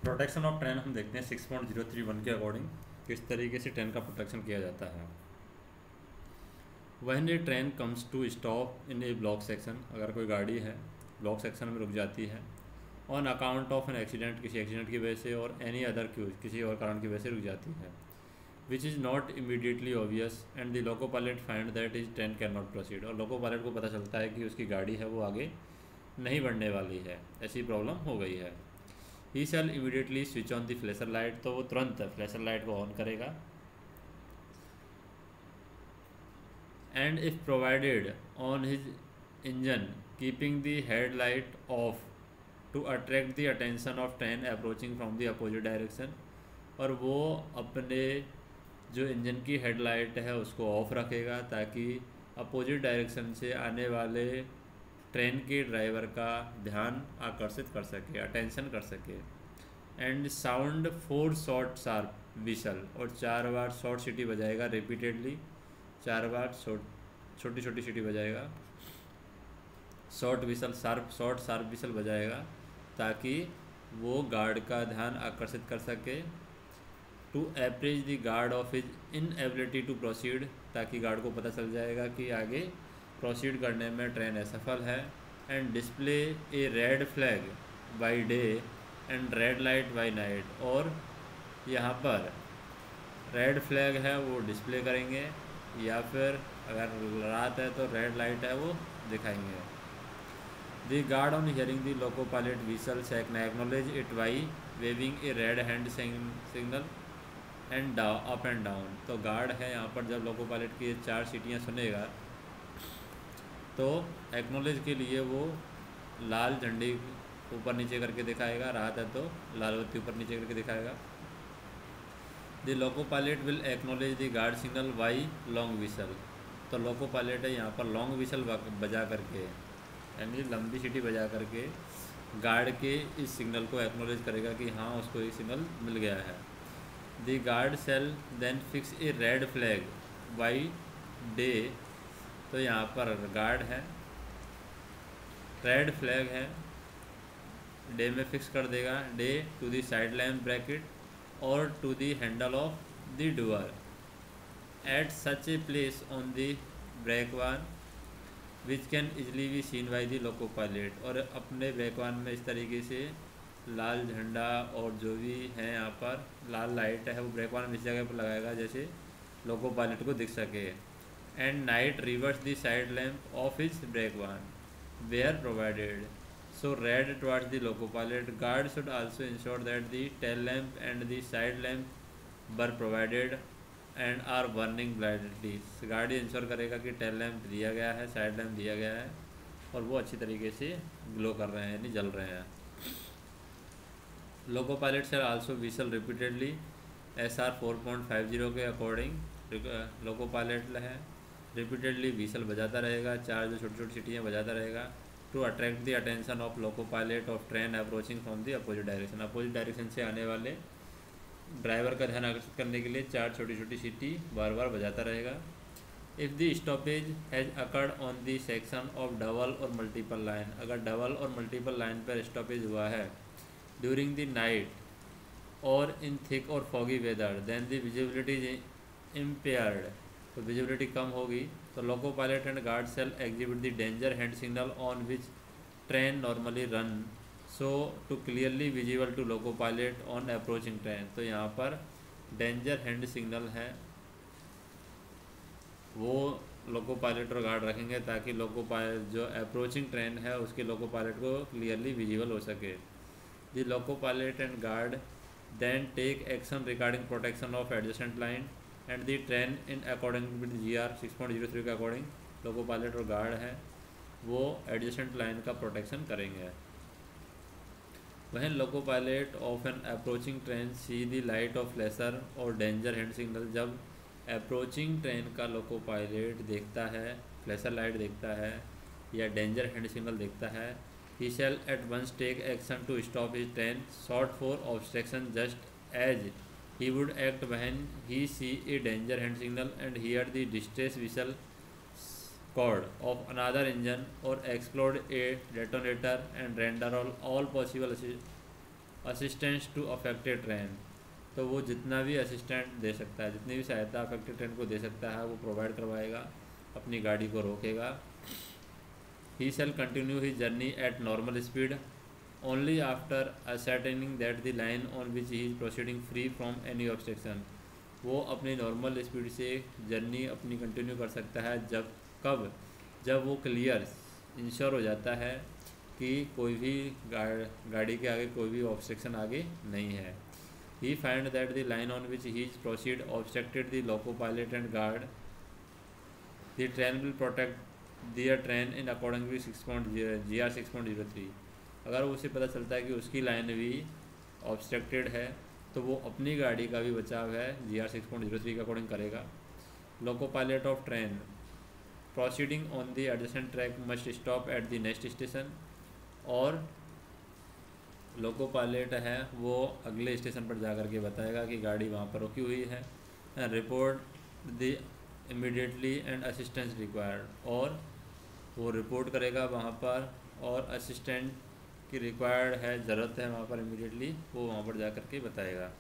Protection of train हम देखते हैं 6.031 के अकॉर्डिंग किस तरीके से ट्रेन का प्रोटेक्शन किया जाता है। When a train comes to stop in a block section, अगर कोई गाड़ी है ब्लॉक सेक्शन में रुक जाती है on account of an accident, किसी एक्सीडेंट की वजह से, और एनी अदर क्यूज, किसी और कारण की वजह से रुक जाती है, which is not immediately obvious and the loco pilot find that is train can not proceed, और लोको पायलट को पता चलता है कि उसकी गाड़ी है वो आगे नहीं बढ़ने वाली है, ऐसी प्रॉब्लम हो गई है। He shall immediately switch on the flasher light, तो वो तुरंत फ्लैशर लाइट को ऑन करेगा। And if provided on his engine keeping the headlight off to attract the attention of train approaching from the opposite direction, और वो अपने जो engine की हेडलाइट है उसको ऑफ रखेगा ताकि अपोजिट डायरेक्शन से आने वाले ट्रेन के ड्राइवर का ध्यान आकर्षित कर सके, अटेंशन कर सके। And sound 4 short sharp whistle, और 4 बार शॉर्ट सीटी बजाएगा रिपीटेडली, 4 बार छोटी छोटी सीटी बजाएगा, शॉर्ट शार्प विसल बजाएगा ताकि वो गार्ड का ध्यान आकर्षित कर सके। To apprise the guard of his inability to proceed, ताकि गार्ड को पता चल जाएगा कि आगे प्रोसीड करने में ट्रेन असफल है। And display A red flag by day and red light by night, और यहाँ पर रेड फ्लैग है वो डिस्प्ले करेंगे, या फिर अगर रात है तो रेड लाइट है वो दिखाएंगे। The guard on hearing the loco pilot whistle acknowledge it by waving a red hand signal and up and down, तो गार्ड है यहाँ पर जब लोको पायलट की 4 सीटियाँ सुनेगा तो एक्नॉलेज के लिए वो लाल झंडी ऊपर नीचे करके दिखाएगा, रात है तो लाल बत्ती ऊपर नीचे करके दिखाएगा। The loco pilot will acknowledge the guard signal by long whistle, तो लोको पायलट है यहाँ पर लॉन्ग विसल बजा करके, यानी लंबी सीटी बजा करके गार्ड के इस सिग्नल को एक्नॉलेज करेगा कि हाँ उसको ये सिग्नल मिल गया है। The guard shall then fix a red flag by day, तो यहाँ पर गार्ड है, रेड फ्लैग है, डे में फिक्स कर देगा, day to the side lamp bracket और to the handle of the door at such a place on the brake van which can easily be seen by the loco pilot, और अपने ब्रेकवान में इस तरीके से लाल झंडा और जो भी है यहाँ पर लाल लाइट है वो ब्रेकवान में इस जगह पर लगाएगा जैसे लोको पायलट को दिख सके। And night reverse the side lamp of his brake van where provided, show red towards the loco pilot. Guard should also ensure that the tail lamp and the side lamp were provided and are burning brightly, guard ensure करेगा कि tail lamp दिया गया है, side lamp दिया गया है और वो अच्छी तरीके से ग्लो कर रहे हैं यानी जल रहे हैं। Loco pilot shall also whistle repeatedly SR 4.50 के अकॉर्डिंग लोको पायलट है रिपीटेडली व्हीसल बजाता रहेगा, 4 जो छोटी छोटी सीटियाँ बजाता रहेगा। To attract the attention of loco pilot of train approaching from the opposite direction, opposite direction से आने वाले ड्राइवर का ध्यान आकर्षित करने के लिए 4 छोटी छोटी सीटी बार बार बजाता रहेगा। If the stoppage has occurred on the section of double और मल्टीपल लाइन, अगर डबल और मल्टीपल लाइन पर स्टॉपेज हुआ है ड्यूरिंग द नाइट और इन थिक और foggy weather then the visibility is impaired, तो विजिबिलिटी कम होगी, तो loco pilot and guard shall exhibit the danger hand signal on which train normally run, so to clearly visible to loco pilot on approaching train, तो यहाँ पर danger hand signal है वो लोको pilot और गार्ड रखेंगे ताकि लोको पायलट जो approaching train है उसके लोको पायलट को क्लियरली विजिबल हो सके। The loco pilot and guard then take action regarding protection of adjacent line and the train in accordance with GR 6.03 के अकॉर्डिंग लोको पायलट और guard है वो एडजेसेंट लाइन का प्रोटेक्शन करेंगे। वहीं लोको pilot of N approaching train see the light of flasher और danger hand signal, जब approaching train का लोको पायलट देखता है फ्लैशर लाइट देखता है या डेंजर हैंड सिग्नल देखता है, he shall at once take action to stop his train sought for obstruction just as he would act when he see a danger hand signal and hear the distress whistle cord of another engine or explode a detonator and render all possible assistance to affected train, तो वो जितना भी assistant दे सकता है, जितनी भी सहायता affected train को दे सकता है वो प्रोवाइड करवाएगा, अपनी गाड़ी को रोकेगा। He shall continue he journey at normal speed only after ascertaining that the line on which he is proceeding free from any obstruction. वो अपनी नॉर्मल स्पीड से जर्नी अपनी कंटिन्यू कर सकता है जब वो क्लियर इंश्योर हो जाता है कि कोई भी गाड़ी के आगे कोई भी ऑब्स्ट्रक्शन आगे नहीं है। He find that the line on which he is proceed obstructed the loco pilot and guard, the train will protect their train in according with GR 6.03। अगर उसे पता चलता है कि उसकी लाइन भी ऑब्स्ट्रक्टेड है तो वो अपनी गाड़ी का भी बचाव है GR 6.03 के अकॉर्डिंग करेगा। लोको pilot of train proceeding on the adjacent track must stop at the next station, और लोको पायलट है वो अगले स्टेशन पर जा कर के बताएगा कि गाड़ी वहाँ पर रुकी हुई है, and report the immediately and assistance required, और वो रिपोर्ट करेगा वहाँ पर, और असिस्टेंट की रिक्वायर्ड है, ज़रूरत है वहाँ पर इमीडिएटली, वो वहाँ पर जा कर के बताएगा।